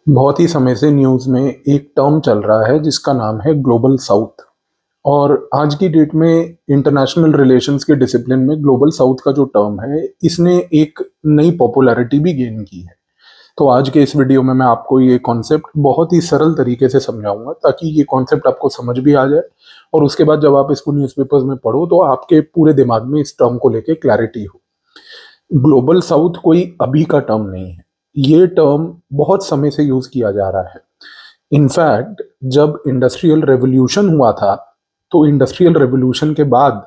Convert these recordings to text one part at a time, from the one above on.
बहुत ही समय से न्यूज़ में एक टर्म चल रहा है जिसका नाम है ग्लोबल साउथ। और आज की डेट में इंटरनेशनल रिलेशंस के डिसिप्लिन में ग्लोबल साउथ का जो टर्म है इसने एक नई पॉपुलैरिटी भी गेन की है। तो आज के इस वीडियो में मैं आपको ये कॉन्सेप्ट बहुत ही सरल तरीके से समझाऊंगा ताकि ये कॉन्सेप्ट आपको समझ भी आ जाए और उसके बाद जब आप इसको न्यूज़पेपर्स में पढ़ो तो आपके पूरे दिमाग में इस टर्म को लेके क्लैरिटी हो। ग्लोबल साउथ कोई अभी का टर्म नहीं है। ये टर्म बहुत समय से यूज किया जा रहा है। इनफैक्ट जब इंडस्ट्रियल रेवोल्यूशन हुआ था तो इंडस्ट्रियल रेवोल्यूशन के बाद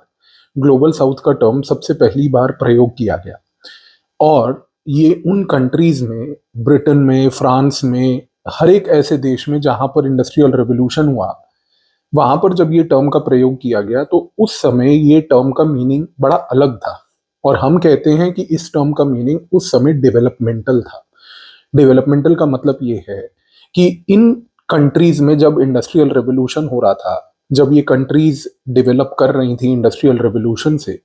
ग्लोबल साउथ का टर्म सबसे पहली बार प्रयोग किया गया। और ये उन कंट्रीज में, ब्रिटेन में, फ्रांस में, हर एक ऐसे देश में जहां पर इंडस्ट्रियल रेवोल्यूशन हुआ, वहां पर जब ये टर्म का प्रयोग किया गया तो उस समय ये टर्म का मीनिंग बड़ा अलग था। और हम कहते हैं कि इस टर्म का मीनिंग उस समय डेवलपमेंटल था। डेवलपमेंटल का मतलब ये है कि इन कंट्रीज में जब इंडस्ट्रियल रेवोल्यूशन हो रहा था, जब ये कंट्रीज डेवलप कर रही थी इंडस्ट्रियल रेवोल्यूशन से,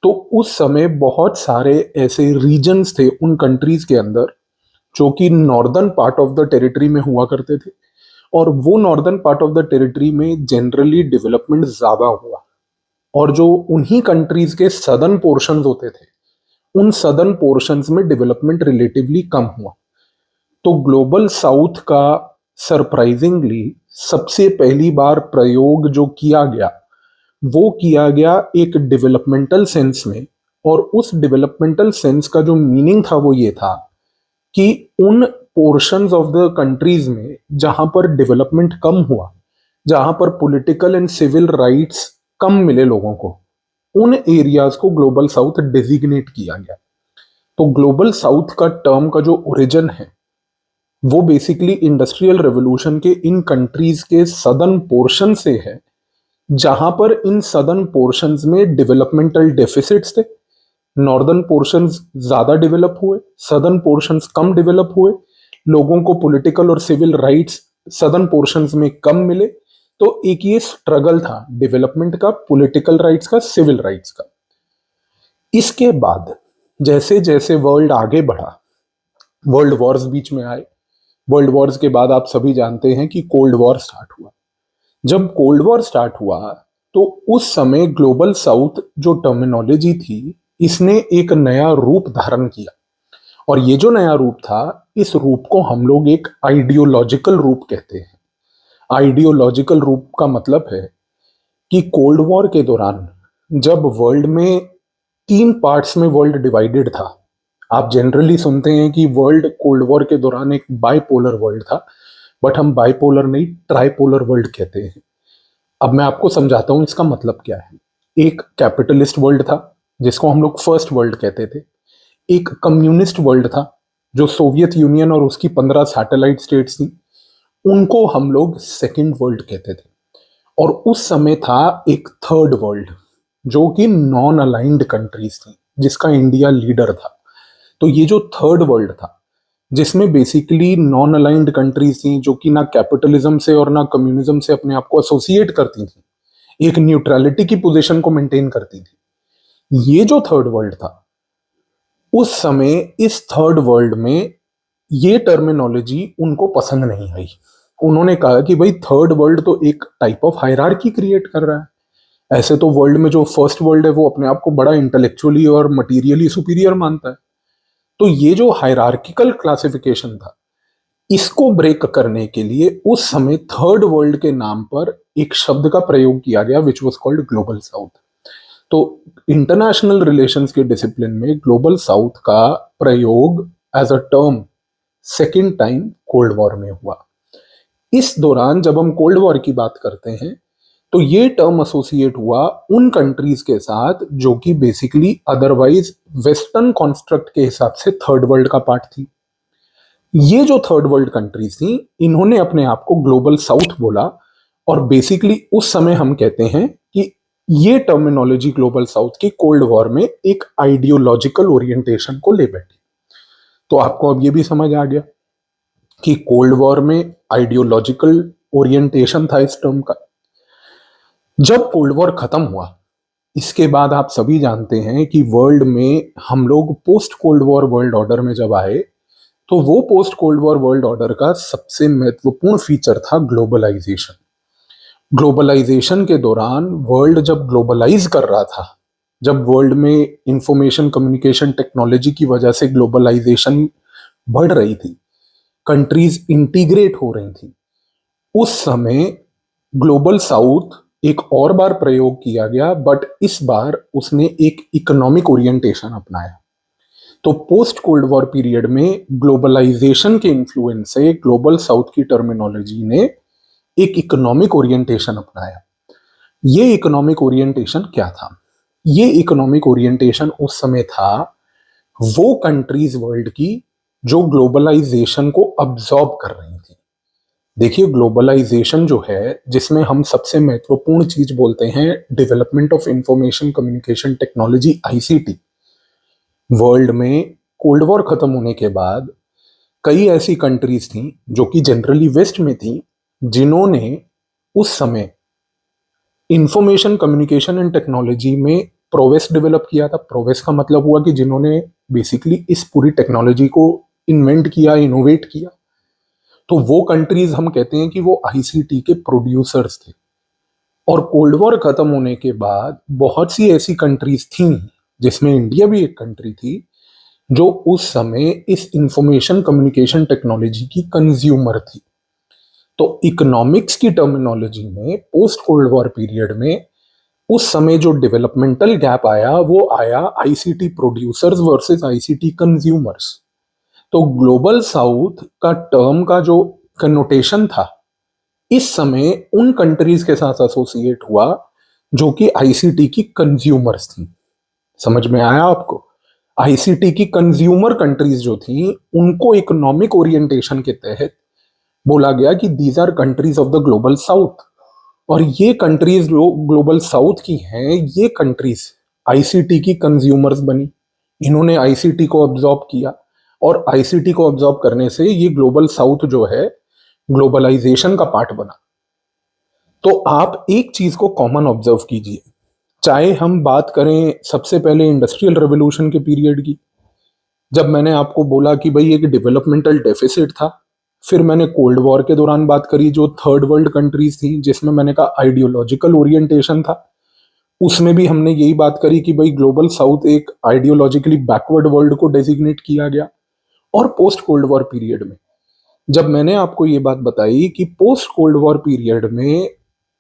तो उस समय बहुत सारे ऐसे रीजन्स थे उन कंट्रीज के अंदर जो कि northern part of the territory में हुआ करते थे। और वो northern part of the territory में जनरली डेवलपमेंट ज्यादा हुआ। और जो उन्हीं कंट्रीज के सदर्न पोर्शंस होते थे, उन सदर्न पोर्शंस में डेवलपमेंट रिलेटिवली कम हुआ। तो ग्लोबल साउथ का सरप्राइजिंगली सबसे पहली बार प्रयोग जो किया गया वो किया गया एक डेवलपमेंटल सेंस में। और उस डेवलपमेंटल सेंस का जो मीनिंग था वो ये था कि उन पोर्शंस ऑफ द कंट्रीज में जहां पर डेवलपमेंट कम हुआ, जहां पर पॉलिटिकल एंड सिविल राइट्स कम मिले लोगों को, उन एरियाज को ग्लोबल साउथ डेजिग्नेट किया गया। तो ग्लोबल साउथ का टर्म का जो ओरिजिन है वो बेसिकली इंडस्ट्रियल रेवोल्यूशन के इन कंट्रीज के सदर्न पोर्शन से है, जहां पर इन सदर्न पोर्शंस में डेवलपमेंटल डेफिसिट्स थे। नॉर्दर्न पोर्शंस ज्यादा डेवलप हुए, सदर्न पोर्शंस कम डेवलप हुए। लोगों को पॉलिटिकल और सिविल राइट्स सदर्न पोर्शंस में कम मिले। तो एक ये स्ट्रगल था डेवलपमेंट का, पॉलिटिकल राइट्स का, सिविल राइट्स का। इसके बाद जैसे जैसे वर्ल्ड आगे बढ़ा, वर्ल्ड वॉर्स बीच में आए। वर्ल्ड वॉर्स के बाद आप सभी जानते हैं कि कोल्ड वॉर स्टार्ट हुआ। जब कोल्ड वॉर स्टार्ट हुआ तो उस समय ग्लोबल साउथ जो टर्मिनोलॉजी थी इसने एक नया रूप धारण किया। और ये जो नया रूप था, इस रूप को हम लोग एक आइडियोलॉजिकल रूप कहते हैं। आइडियोलॉजिकल रूप का मतलब है कि कोल्ड वॉर के दौरान जब वर्ल्ड में तीन पार्ट्स में वर्ल्ड डिवाइडेड था। आप जनरली सुनते हैं कि वर्ल्ड कोल्ड वॉर के दौरान एक बाइपोलर वर्ल्ड था, बट हम बाइपोलर नहीं, ट्राइपोलर वर्ल्ड कहते हैं। अब मैं आपको समझाता हूं इसका मतलब क्या है। एक कैपिटलिस्ट वर्ल्ड था जिसको हम लोग फर्स्ट वर्ल्ड कहते थे। एक कम्युनिस्ट वर्ल्ड था जो सोवियत यूनियन और उसकी 15 सैटेलाइट स्टेट्स थी, उनको हम लोग सेकेंड वर्ल्ड कहते थे। और उस समय था एक थर्ड वर्ल्ड जो कि नॉन अलाइंड कंट्रीज थी, जिसका इंडिया लीडर था। तो ये जो थर्ड वर्ल्ड था जिसमें बेसिकली नॉन अलाइंड कंट्रीज थी जो कि ना कैपिटलिज्म से और ना कम्युनिज्म से अपने आप को एसोसिएट करती थी, एक न्यूट्रलिटी की पोजीशन को मेंटेन करती थी, ये जो थर्ड वर्ल्ड था, उस समय इस थर्ड वर्ल्ड में ये टर्मिनोलॉजी उनको पसंद नहीं आई। उन्होंने कहा कि भाई थर्ड वर्ल्ड तो एक टाइप ऑफ हायरार्की क्रिएट कर रहा है। ऐसे तो वर्ल्ड में जो फर्स्ट वर्ल्ड है वो अपने आप को बड़ा इंटेलेक्चुअली और मटीरियली सुपीरियर मानता है। तो ये जो हायरार्किकल क्लासिफिकेशन था, इसको ब्रेक करने के लिए उस समय थर्ड वर्ल्ड के नाम पर एक शब्द का प्रयोग किया गया which was called global south. तो इंटरनेशनल रिलेशंस के डिसिप्लिन में ग्लोबल साउथ का प्रयोग as a term second time cold war में हुआ। इस दौरान जब हम कोल्ड वॉर की बात करते हैं तो ये टर्म एसोसिएट हुआ उन कंट्रीज के साथ जो कि बेसिकली अदरवाइज वेस्टर्न कॉन्स्ट्रक्ट के हिसाब से थर्ड वर्ल्ड का पार्ट थी। ये जो थर्ड वर्ल्ड कंट्रीज थी इन्होंने अपने आप को ग्लोबल साउथ बोला। और बेसिकली उस समय हम कहते हैं कि ये टर्मिनोलॉजी ग्लोबल साउथ की कोल्ड वॉर में एक आइडियोलॉजिकल ओरिएंटेशन को ले बैठी। तो आपको अब ये भी समझ आ गया कि कोल्ड वॉर में आइडियोलॉजिकल ओरिएंटेशन था इस टर्म का। जब कोल्ड वॉर खत्म हुआ, इसके बाद आप सभी जानते हैं कि वर्ल्ड में हम लोग post cold war world order में जब आए तो वो post cold war world order का सबसे महत्वपूर्ण फीचर था ग्लोबलाइजेशन। ग्लोबलाइजेशन के दौरान वर्ल्ड जब ग्लोबलाइज कर रहा था, जब वर्ल्ड में इंफॉर्मेशन कम्युनिकेशन टेक्नोलॉजी की वजह से ग्लोबलाइजेशन बढ़ रही थी, कंट्रीज इंटीग्रेट हो रही थी, उस समय ग्लोबल साउथ एक और बार प्रयोग किया गया, बट इस बार उसने एक इकोनॉमिक ओरिएंटेशन अपनाया। तो पोस्ट कोल्ड वॉर पीरियड में ग्लोबलाइजेशन के इन्फ्लुएंस से ग्लोबल साउथ की टर्मिनोलॉजी ने एक इकोनॉमिक ओरिएंटेशन अपनाया। ये इकोनॉमिक ओरिएंटेशन क्या था? ये इकोनॉमिक ओरिएंटेशन उस समय था वो कंट्रीज वर्ल्ड की जो ग्लोबलाइजेशन को अब्सॉर्ब कर रही थी। देखिए, ग्लोबलाइजेशन जो है, जिसमें हम सबसे महत्वपूर्ण चीज बोलते हैं development of information communication technology, ICT. World में कोल्ड वॉर खत्म होने के बाद कई ऐसी कंट्रीज थी जो कि जनरली वेस्ट में थी, जिन्होंने उस समय इंफॉर्मेशन कम्युनिकेशन एंड टेक्नोलॉजी में प्रोग्रेस डेवलप किया था। प्रोग्रेस का मतलब हुआ कि जिन्होंने बेसिकली इस पूरी टेक्नोलॉजी को इन्वेंट किया, इनोवेट किया। तो वो कंट्रीज हम कहते हैं कि वो आईसीटी के प्रोड्यूसर्स थे। और कोल्ड वॉर खत्म होने के बाद बहुत सी ऐसी कंट्रीज थी, जिसमें इंडिया भी एक कंट्री थी, जो उस समय इस इंफॉर्मेशन कम्युनिकेशन टेक्नोलॉजी की कंज्यूमर थी। तो इकोनॉमिक्स की टर्मिनोलॉजी में पोस्ट कोल्ड वॉर पीरियड में उस समय जो डेवलपमेंटल गैप आया, वो आया ICT producers versus ICT consumers. तो ग्लोबल साउथ का टर्म का जो कनोटेशन था, इस समय उन कंट्रीज के साथ एसोसिएट हुआ जो कि आईसीटी की कंज्यूमर्स थी। समझ में आया आपको? आईसीटी की कंज्यूमर कंट्रीज जो थी, उनको इकोनॉमिक ओरिएंटेशन के तहत बोला गया कि these are countries of the global south. और ये कंट्रीज जो ग्लोबल साउथ की हैं, ये कंट्रीज आईसीटी की कंज्यूमर्स बनी। इन्होंने आईसीटी को अब्सॉर्ब किया, और आईसीटी को अब्सॉर्ब करने से ये ग्लोबल साउथ जो है ग्लोबलाइजेशन का पार्ट बना। तो आप एक चीज को कॉमन ऑब्जर्व कीजिए, चाहे हम बात करें सबसे पहले इंडस्ट्रियल रेवोल्यूशन के पीरियड की, जब मैंने आपको बोला कि भाई एक डेवलपमेंटल डेफिसिट था। फिर मैंने कोल्ड वॉर के दौरान बात करी, जो थर्ड वर्ल्ड कंट्रीज थी, जिसमें मैंने कहा आइडियोलॉजिकल ओरिएंटेशन था। उसमें भी हमने यही बात करी कि भाई ग्लोबल साउथ एक आइडियोलॉजिकली बैकवर्ड वर्ल्ड को डेजिग्नेट किया गया। और पोस्ट कोल्ड वॉर पीरियड में जब मैंने आपको ये बात बताई कि पोस्ट कोल्ड वॉर पीरियड में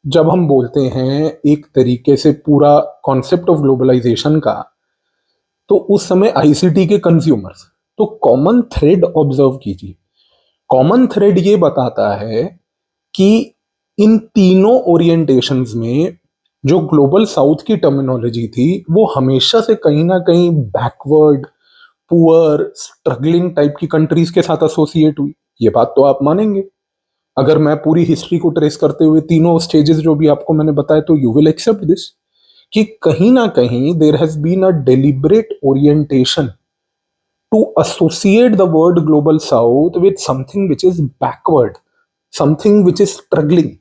जब हम बोलते हैं एक तरीके से पूरा कॉन्सेप्ट ऑफ ग्लोबलाइजेशन का, तो उस समय आईसीटी के कंज्यूमर्स, तो कॉमन थ्रेड ऑब्जर्व कीजिए। कॉमन थ्रेड ये बताता है कि इन तीनों ओरिएंटेशंस में जो ग्लोबल साउथ की टर्मिनोलॉजी थी, वो हमेशा से कहीं ना कहीं बैकवर्ड, पुअर, स्ट्रगलिंग टाइप की कंट्रीज के साथ एसोसिएट हुई। ये बात तो आप मानेंगे। अगर मैं पूरी हिस्ट्री को ट्रेस करते हुए तीनों स्टेजेस जो भी आपको मैंने बताया, तो यू विल एक्सेप्ट दिस कि कहीं ना कहीं there has been a deliberate orientation to associate the word global south with something which is backward, something which is struggling.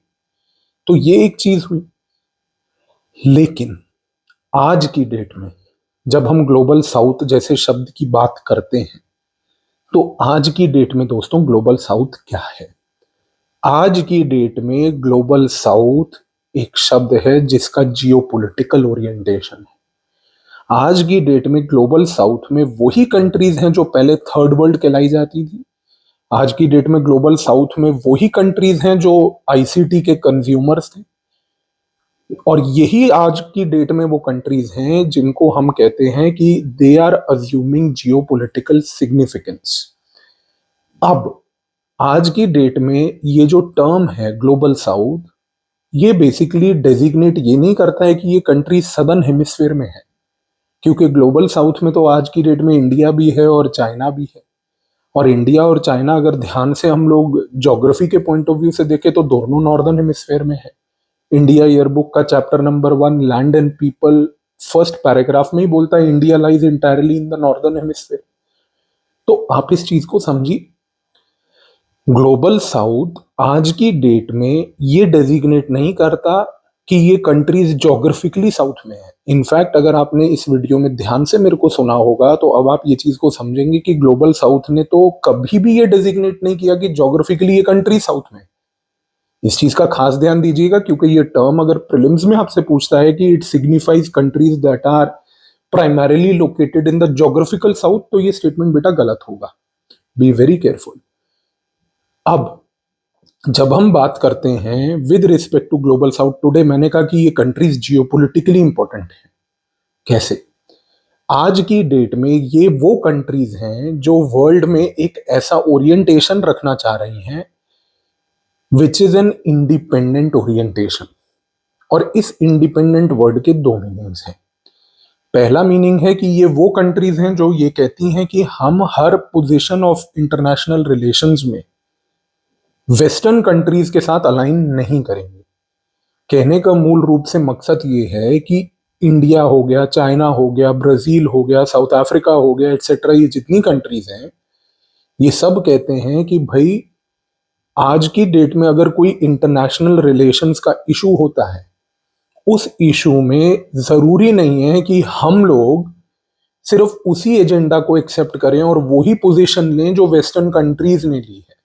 तो ये एक चीज हुई। लेकिन आज की डेट में जब हम ग्लोबल साउथ जैसे शब्द की बात करते हैं, तो आज की डेट में दोस्तों ग्लोबल साउथ क्या है? आज की डेट में ग्लोबल साउथ एक शब्द है जिसका जियोपॉलिटिकल ओरिएंटेशन है। आज की डेट में ग्लोबल साउथ में वही कंट्रीज हैं जो पहले थर्ड वर्ल्ड कहलाई जाती थी। आज की डेट में ग्लोबल साउथ में वही कंट्रीज हैं जो आईसीटी के कंज्यूमर्स थे। और यही आज की डेट में वो कंट्रीज हैं जिनको हम कहते हैं कि they are assuming geopolitical significance. अब आज की डेट में ये जो टर्म है ग्लोबल साउथ, ये बेसिकली डेजिग्नेट ये नहीं करता है कि ये कंट्री सदर्न हेमिस्फीयर में है, क्योंकि ग्लोबल साउथ में तो आज की डेट में इंडिया भी है और चाइना भी है। और इंडिया और चाइना अगर ध्यान से हम लोग ज्योग्राफी के पॉइंट ऑफ व्यू से देखें, तो दोनों नॉर्दर्न हेमिस्फीयर में है। इंडिया ईयरबुक का chapter number 1 land and people first paragraph में ही बोलता है India lies entirely in the northern hemisphere. तो आप इस चीज को समझिए, ग्लोबल साउथ आज की डेट में ये डेजिग्नेट नहीं करता कि ये कंट्रीज ज्योग्राफिकली साउथ में है। इनफैक्ट अगर आपने इस वीडियो में ध्यान से मेरे को सुना होगा तो अब आप ये चीज को समझेंगे कि ग्लोबल साउथ ने तो कभी भी ये डेजिग्नेट नहीं किया कि ज्योग्राफिकली ये कंट्री साउथ में है। इस चीज का खास ध्यान दीजिएगा, क्योंकि ये टर्म अगर प्रीलिम्स में आपसे पूछता है कि it signifies countries that are primarily located in the geographical south, तो ये स्टेटमेंट बेटा गलत होगा। Be very careful. अब जब हम बात करते हैं with respect to global south today, मैंने कहा कि ये कंट्रीज जियोपॉलिटिकली इंपॉर्टेंट है। कैसे? आज की डेट में ये वो कंट्रीज हैं जो वर्ल्ड में एक ऐसा ओरिएंटेशन रखना चाह रही हैं which is an independent orientation. और इस इंडिपेंडेंट वर्ड के दो मीनिंग्स हैं। पहला मीनिंग है कि ये वो कंट्रीज हैं जो ये कहती हैं कि हम हर पोजीशन ऑफ इंटरनेशनल रिलेशंस में वेस्टर्न कंट्रीज के साथ अलाइन नहीं करेंगे। कहने का मूल रूप से मकसद ये है कि इंडिया हो गया, चाइना हो गया, ब्राजील हो गया, साउथ अफ्रीका हो गया, एटसेट्रा, ये जितनी कंट्रीज हैं ये सब कहते हैं कि भाई आज की डेट में अगर कोई इंटरनेशनल रिलेशंस का इशू होता है, उस इशू में जरूरी नहीं है कि हम लोग सिर्फ उसी एजेंडा को एक्सेप्ट करें और वही पोजीशन लें जो वेस्टर्न कंट्रीज ने ली है।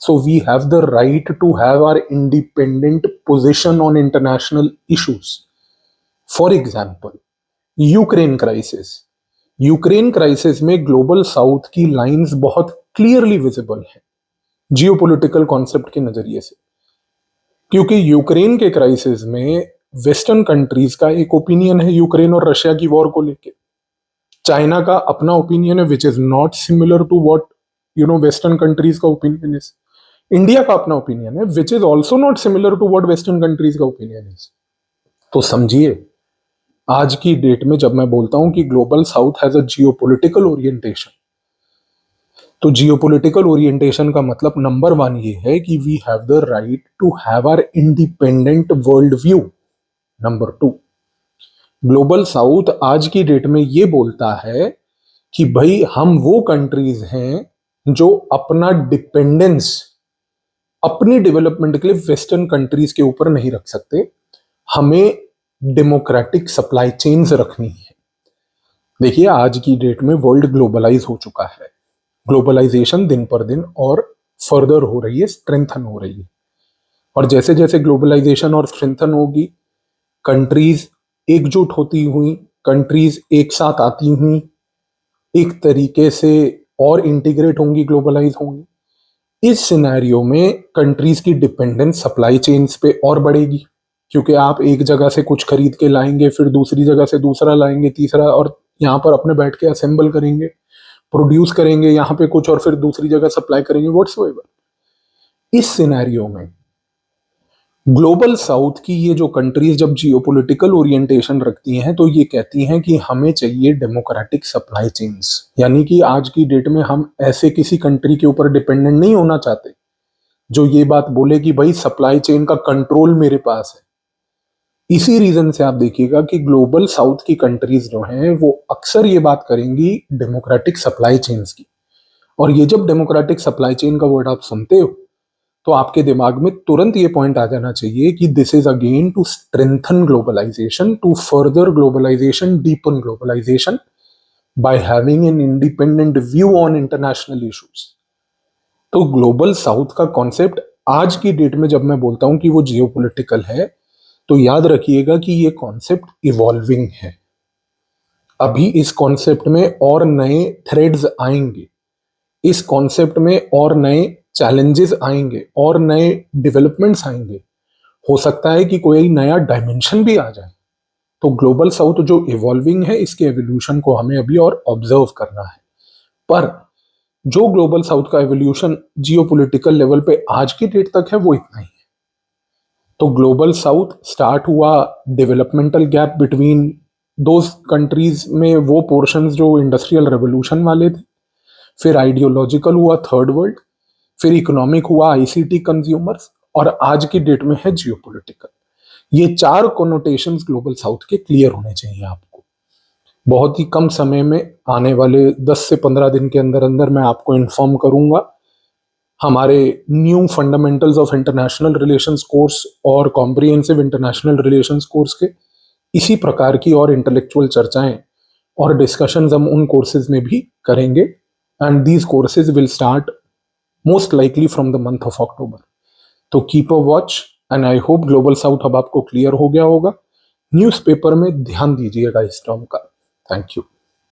So we have the right to have our independent position on international issues. For example Ukraine crisis. Ukraine crisis में ग्लोबल साउथ की लाइंस बहुत क्लियरली विजिबल है जियोपॉलिटिकल कॉन्सेप्ट के नजरिए से, क्योंकि यूक्रेन के क्राइसिस में वेस्टर्न कंट्रीज का एक ओपिनियन है यूक्रेन और रशिया की वॉर को लेके। चाइना का अपना ओपिनियन है which is not similar to what western countries का ओपिनियन इज। इंडिया का अपना ओपिनियन है which is also not similar to what western countries का ओपिनियन इज। तो समझिए, आज की डेट में जब मैं बोलता हूं कि global south has a geopolitical orientation, तो जियोपॉलिटिकल ओरिएंटेशन का मतलब नंबर वन ये है कि we have the right to have our independent world view. Number two, global south आज की डेट में ये बोलता है कि भाई हम वो कंट्रीज हैं जो अपना डिपेंडेंस अपनी डेवलपमेंट के लिए वेस्टर्न कंट्रीज के ऊपर नहीं रख सकते, हमें डेमोक्रेटिक सप्लाई चेन्स रखनी है। देखिए, आज की डेट में वर्ल्ड ग्लोबलाइज हो चुका है। ग्लोबलाइजेशन दिन पर दिन और फर्दर हो रही है, स्ट्रेंथन हो रही है। और जैसे जैसे ग्लोबलाइजेशन और स्ट्रेंथन होगी, कंट्रीज एकजुट होती हुई, कंट्रीज एक साथ आती हुई, एक तरीके से और इंटीग्रेट होंगी, ग्लोबलाइज होंगी। इस सिनेरियो में कंट्रीज की डिपेंडेंस सप्लाई चेन्स पे और बढ़ेगी, क्योंकि आप एक जगह से कुछ खरीद के लाएंगे, फिर दूसरी जगह से दूसरा लाएंगे, तीसरा, और यहाँ पर अपने बैठ के असेंबल करेंगे, प्रोड्यूस करेंगे यहाँ पे कुछ और फिर दूसरी जगह सप्लाई करेंगे, व्हाट्सएवर। इस सिनेरियो में ग्लोबल साउथ की ये जो कंट्रीज जब जियोपॉलिटिकल ओरिएंटेशन रखती हैं तो ये कहती हैं कि हमें चाहिए डेमोक्रेटिक सप्लाई चेन्स। यानी कि आज की डेट में हम ऐसे किसी कंट्री के ऊपर डिपेंडेंट नहीं होना चाहते जो ये बात बोले कि भाई सप्लाई चेन का कंट्रोल मेरे पास है। इसी रीजन से आप देखिएगा कि ग्लोबल साउथ की कंट्रीज जो हैं वो अक्सर ये बात करेंगी डेमोक्रेटिक सप्लाई चेन्स की। और ये जब डेमोक्रेटिक सप्लाई चेन का वर्ड आप सुनते हो तो आपके दिमाग में तुरंत ये पॉइंट आ जाना चाहिए कि this is again to strengthen globalisation, to further globalisation, deepen globalisation by having an independent view on international issues. तो ग्लोबल साउथ का कॉन्सेप्ट आज की डेट में जब मैं बोलता हूं कि वो जियोपॉलिटिकल है, तो याद रखिएगा कि ये कॉन्सेप्ट इवॉल्विंग है। अभी इस कॉन्सेप्ट में और नए थ्रेड्स आएंगे, इस कॉन्सेप्ट में और नए चैलेंजेस आएंगे और नए डेवलपमेंट्स आएंगे। हो सकता है कि कोई नया डायमेंशन भी आ जाए। तो ग्लोबल साउथ जो इवॉल्विंग है, इसके एवोल्यूशन को हमें अभी और ऑब्जर्व करना है। पर जो ग्लोबल साउथ का एवोल्यूशन जियोपॉलिटिकल लेवल पे आज की डेट तक है वो इतना ही है। तो ग्लोबल साउथ स्टार्ट हुआ developmental gap between those countries में, वो पोर्शंस जो इंडस्ट्रियल रेवोल्यूशन वाले थे, फिर आइडियोलॉजिकल हुआ थर्ड वर्ल्ड, फिर इकोनॉमिक हुआ आईसीटी कंज्यूमर्स, और आज की डेट में है जियोपॉलिटिकल। ये चार कोनोटेशंस ग्लोबल साउथ के क्लियर होने चाहिए आपको। बहुत ही कम समय में, आने वाले 10 से 15 दिन के अंदर अंदर मैं आपको इन्फॉर्म करूंगा हमारे new fundamentals of international relations course और कॉम्प्रिहेंसिव इंटरनेशनल रिलेशंस कोर्स के इसी प्रकार की और इंटेलेक्चुअल चर्चाएं और डिस्कशंस हम उन कोर्सेज में भी करेंगे, and these courses will start most likely from the month of October. तो keep a watch, and I hope Global South अब आपको क्लियर हो गया होगा। न्यूज़पेपर में ध्यान दीजिएगा इस टर्म का। Thank you.